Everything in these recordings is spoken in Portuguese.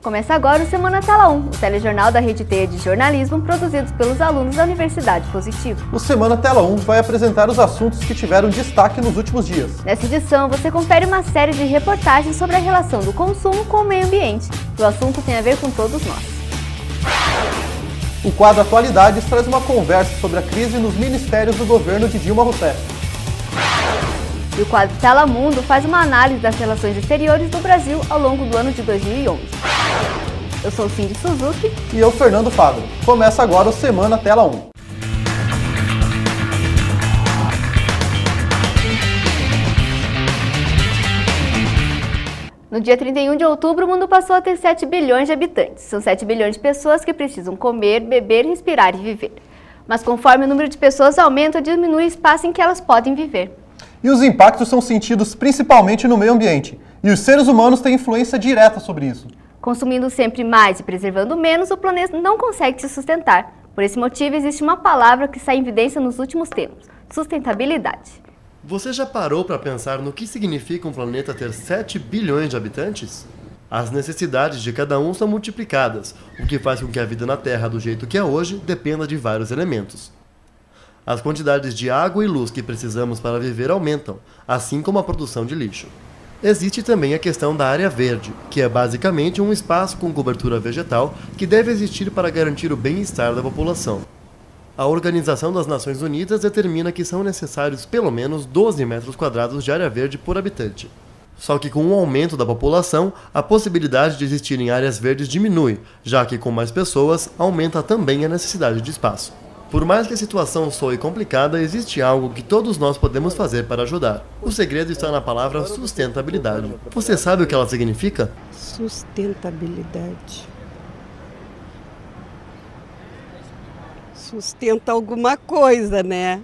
Começa agora o Semana Tela 1, o telejornal da Rede Teia de Jornalismo, produzido pelos alunos da Universidade Positivo. O Semana Tela 1 vai apresentar os assuntos que tiveram destaque nos últimos dias. Nessa edição, você confere uma série de reportagens sobre a relação do consumo com o meio ambiente. O assunto tem a ver com todos nós. O quadro Atualidades traz uma conversa sobre a crise nos ministérios do governo de Dilma Rousseff. E o quadro Tela Mundo faz uma análise das relações exteriores do Brasil ao longo do ano de 2011. Eu sou Cindy Suzuki. E eu, Fernando Fábio. Começa agora o Semana Tela 1. No dia 31 de outubro, o mundo passou a ter 7 bilhões de habitantes. São 7 bilhões de pessoas que precisam comer, beber, respirar e viver. Mas conforme o número de pessoas aumenta, diminui o espaço em que elas podem viver. E os impactos são sentidos principalmente no meio ambiente. E os seres humanos têm influência direta sobre isso. Consumindo sempre mais e preservando menos, o planeta não consegue se sustentar. Por esse motivo, existe uma palavra que sai em evidência nos últimos tempos: sustentabilidade. Você já parou para pensar no que significa um planeta ter 7 bilhões de habitantes? As necessidades de cada um são multiplicadas, o que faz com que a vida na Terra, do jeito que é hoje, dependa de vários elementos. As quantidades de água e luz que precisamos para viver aumentam, assim como a produção de lixo. Existe também a questão da área verde, que é basicamente um espaço com cobertura vegetal que deve existir para garantir o bem-estar da população. A Organização das Nações Unidas determina que são necessários pelo menos 12 metros quadrados de área verde por habitante. Só que com o aumento da população, a possibilidade de existirem áreas verdes diminui, já que com mais pessoas, aumenta também a necessidade de espaço. Por mais que a situação soe complicada, existe algo que todos nós podemos fazer para ajudar. O segredo está na palavra sustentabilidade. Você sabe o que ela significa? Sustentabilidade. Sustenta alguma coisa, né?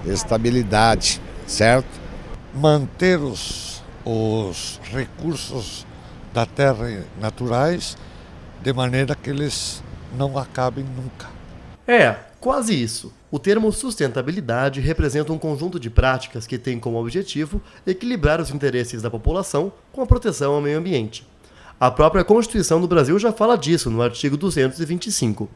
Estabilidade, certo? Manter os recursos da terra naturais de maneira que eles não acabem nunca. Quase isso. O termo sustentabilidade representa um conjunto de práticas que tem como objetivo equilibrar os interesses da população com a proteção ao meio ambiente. A própria Constituição do Brasil já fala disso no artigo 225.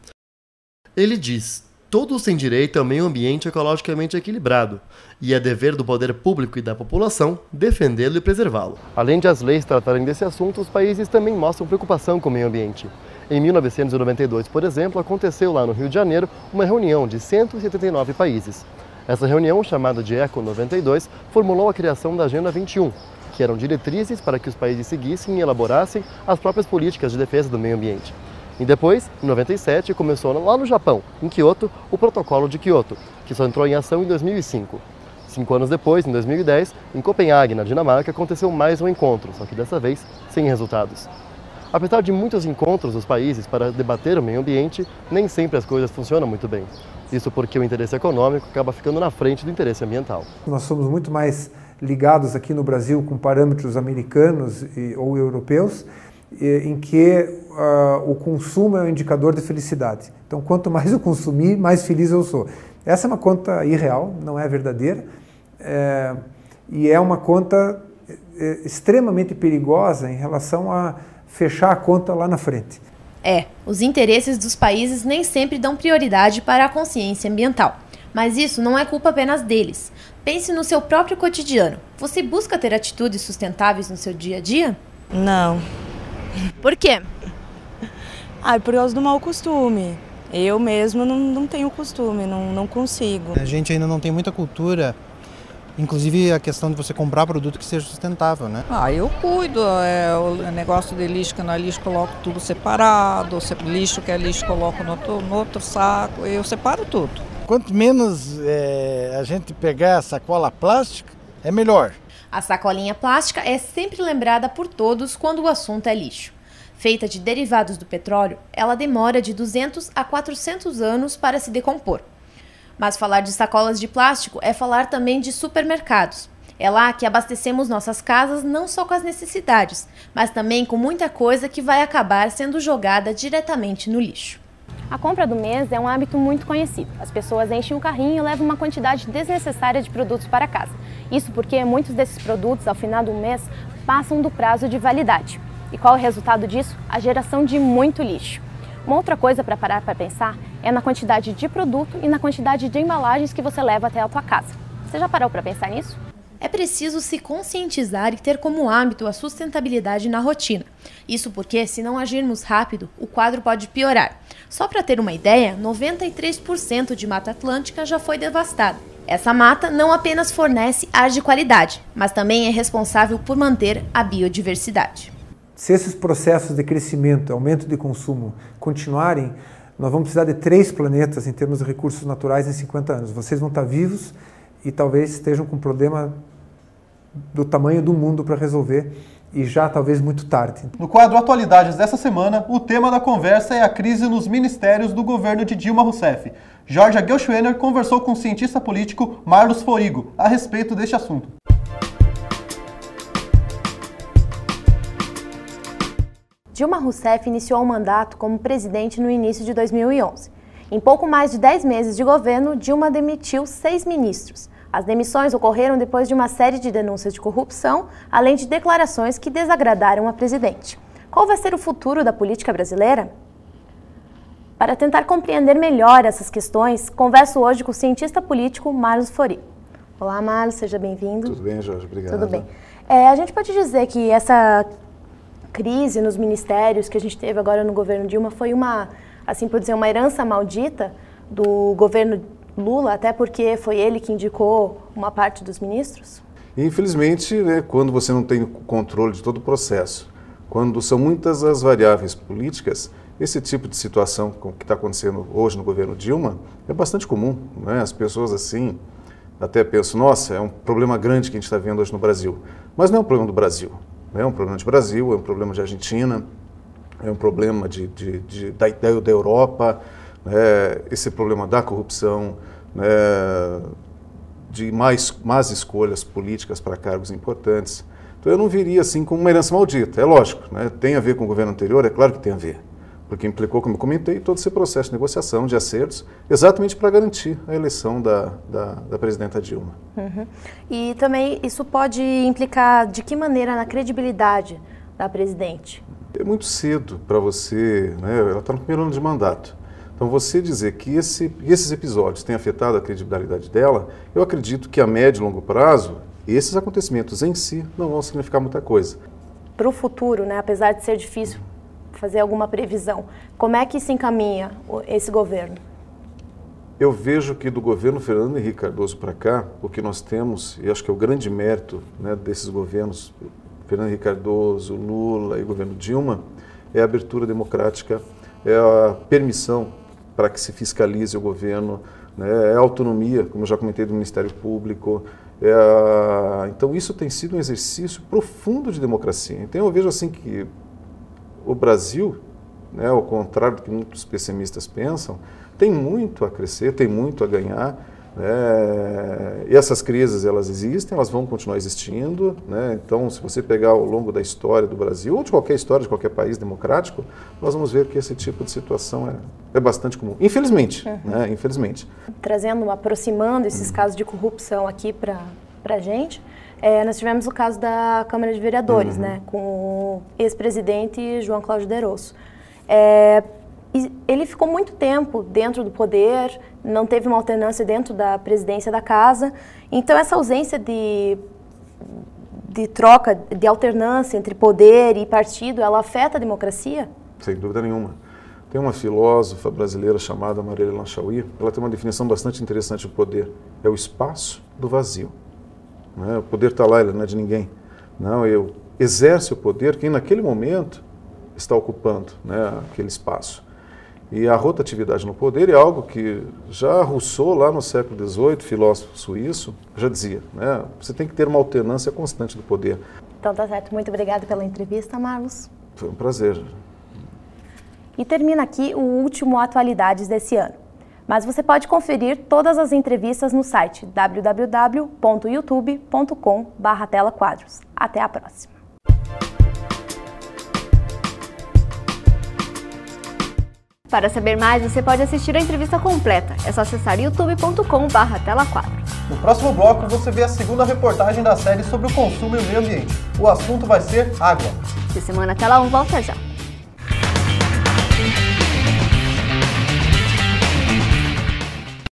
Ele diz: todos têm direito ao meio ambiente ecologicamente equilibrado, e é dever do poder público e da população defendê-lo e preservá-lo. Além de as leis tratarem desse assunto, os países também mostram preocupação com o meio ambiente. Em 1992, por exemplo, aconteceu lá no Rio de Janeiro uma reunião de 179 países. Essa reunião, chamada de ECO 92, formulou a criação da Agenda 21, que eram diretrizes para que os países seguissem e elaborassem as próprias políticas de defesa do meio ambiente. E depois, em 97, começou lá no Japão, em Kyoto, o Protocolo de Kyoto, que só entrou em ação em 2005. 5 anos depois, em 2010, em Copenhague, na Dinamarca, aconteceu mais um encontro, só que dessa vez sem resultados. Apesar de muitos encontros dos países para debater o meio ambiente, nem sempre as coisas funcionam muito bem. Isso porque o interesse econômico acaba ficando na frente do interesse ambiental. Nós somos muito mais ligados aqui no Brasil com parâmetros americanos ou europeus, em que o consumo é um indicador de felicidade. Então, quanto mais eu consumir, mais feliz eu sou. Essa é uma conta irreal, não é verdadeira, e é uma conta extremamente perigosa em relação a fechar a conta lá na frente. Os interesses dos países nem sempre dão prioridade para a consciência ambiental. Mas isso não é culpa apenas deles. Pense no seu próprio cotidiano. Você busca ter atitudes sustentáveis no seu dia a dia? Não. Por quê? Por causa do mau costume. Eu mesmo não tenho costume, não consigo. A gente ainda não tem muita cultura, inclusive a questão de você comprar produto que seja sustentável, né? Eu cuido, o negócio de lixo que não é lixo, coloco tudo separado, lixo que é lixo, coloco no outro saco, eu separo tudo. Quanto menos a gente pegar a sacola plástica, é melhor. A sacolinha plástica é sempre lembrada por todos quando o assunto é lixo. Feita de derivados do petróleo, ela demora de 200 a 400 anos para se decompor. Mas falar de sacolas de plástico é falar também de supermercados. É lá que abastecemos nossas casas não só com as necessidades, mas também com muita coisa que vai acabar sendo jogada diretamente no lixo. A compra do mês é um hábito muito conhecido. As pessoas enchem o carrinho e levam uma quantidade desnecessária de produtos para casa. Isso porque muitos desses produtos, ao final do mês, passam do prazo de validade. E qual é o resultado disso? A geração de muito lixo. Uma outra coisa para parar para pensar é na quantidade de produto e na quantidade de embalagens que você leva até a tua casa. Você já parou para pensar nisso? É preciso se conscientizar e ter como hábito a sustentabilidade na rotina. Isso porque, se não agirmos rápido, o quadro pode piorar. Só para ter uma ideia, 93% de Mata Atlântica já foi devastada. Essa mata não apenas fornece ar de qualidade, mas também é responsável por manter a biodiversidade. Se esses processos de crescimento, aumento de consumo continuarem, nós vamos precisar de 3 planetas em termos de recursos naturais em 50 anos. Vocês vão estar vivos e talvez estejam com um problema do tamanho do mundo para resolver e já talvez muito tarde. No quadro Atualidades dessa semana, o tema da conversa é a crise nos ministérios do governo de Dilma Rousseff. Jorge Aguelschwener conversou com o cientista político Marlos Forigo a respeito deste assunto. Dilma Rousseff iniciou o mandato como presidente no início de 2011. Em pouco mais de 10 meses de governo, Dilma demitiu 6 ministros. As demissões ocorreram depois de uma série de denúncias de corrupção, além de declarações que desagradaram a presidente. Qual vai ser o futuro da política brasileira? Para tentar compreender melhor essas questões, converso hoje com o cientista político Marlos Forigo. Olá, Marlos, seja bem-vindo. Tudo bem, Jorge? Obrigado. Tudo bem. A gente pode dizer que essa crise nos ministérios que a gente teve agora no governo Dilma foi uma, assim por dizer, uma herança maldita do governo Lula, até porque foi ele que indicou uma parte dos ministros? Infelizmente, né, quando você não tem o controle de todo o processo, quando são muitas as variáveis políticas, esse tipo de situação que está acontecendo hoje no governo Dilma é bastante comum, né? As pessoas assim até pensam, nossa, é um problema grande que a gente está vendo hoje no Brasil. Mas não é um problema do Brasil, né? É um problema de Brasil, é um problema de Argentina, é um problema da Europa, esse problema da corrupção, de más escolhas políticas para cargos importantes. Então eu não viria assim como uma herança maldita, é lógico, né? Tem a ver com o governo anterior, é claro que tem a ver, porque implicou, como eu comentei, todo esse processo de negociação, de acertos, exatamente para garantir a eleição da presidenta Dilma. Uhum. E também isso pode implicar de que maneira na credibilidade da presidente? É muito cedo para você, né? Ela está no primeiro ano de mandato. Então, você dizer que esses episódios têm afetado a credibilidade dela, eu acredito que a médio e longo prazo, esses acontecimentos em si não vão significar muita coisa. Para o futuro, né, apesar de ser difícil fazer alguma previsão, como é que se encaminha esse governo? Eu vejo que do governo Fernando Henrique Cardoso para cá, o que nós temos, e acho que é o grande mérito, né, desses governos, Fernando Henrique Cardoso, Lula e o governo Dilma, é a abertura democrática, é a permissão para que se fiscalize o governo, né, é a autonomia, como eu já comentei, do Ministério Público. Então isso tem sido um exercício profundo de democracia. Então eu vejo assim que o Brasil, né, ao contrário do que muitos pessimistas pensam, tem muito a crescer, tem muito a ganhar, né? E essas crises, elas existem, elas vão continuar existindo, né? Então, se você pegar ao longo da história do Brasil, ou de qualquer história de qualquer país democrático, nós vamos ver que esse tipo de situação é bastante comum, infelizmente, né? Infelizmente. Aproximando esses casos de corrupção aqui para a gente, nós tivemos o caso da Câmara de Vereadores, né? Com o ex-presidente João Cláudio Derosso. Ele ficou muito tempo dentro do poder, não teve uma alternância dentro da presidência da casa. Então, essa ausência de troca, de alternância entre poder e partido, ela afeta a democracia? Sem dúvida nenhuma. Tem uma filósofa brasileira chamada Marília Lanchawi, ela tem uma definição bastante interessante do poder. É o espaço do vazio. O poder está lá, ele não é de ninguém. Não, eu exerce o poder quem naquele momento está ocupando, né, aquele espaço. E a rotatividade no poder é algo que já Rousseau, lá no século XVIII, filósofo suíço, já dizia, né? Você tem que ter uma alternância constante do poder. Então tá certo. Muito obrigada pela entrevista, Marlos. Foi um prazer. E termina aqui o último Atualidades desse ano. Mas você pode conferir todas as entrevistas no site www.youtube.com/telaquadros. Até a próxima. Para saber mais, você pode assistir a entrevista completa. É só acessar youtube.com/telaquadros. No próximo bloco, você vê a segunda reportagem da série sobre o consumo e o meio ambiente. O assunto vai ser água. De Semana Tela 1 volta já.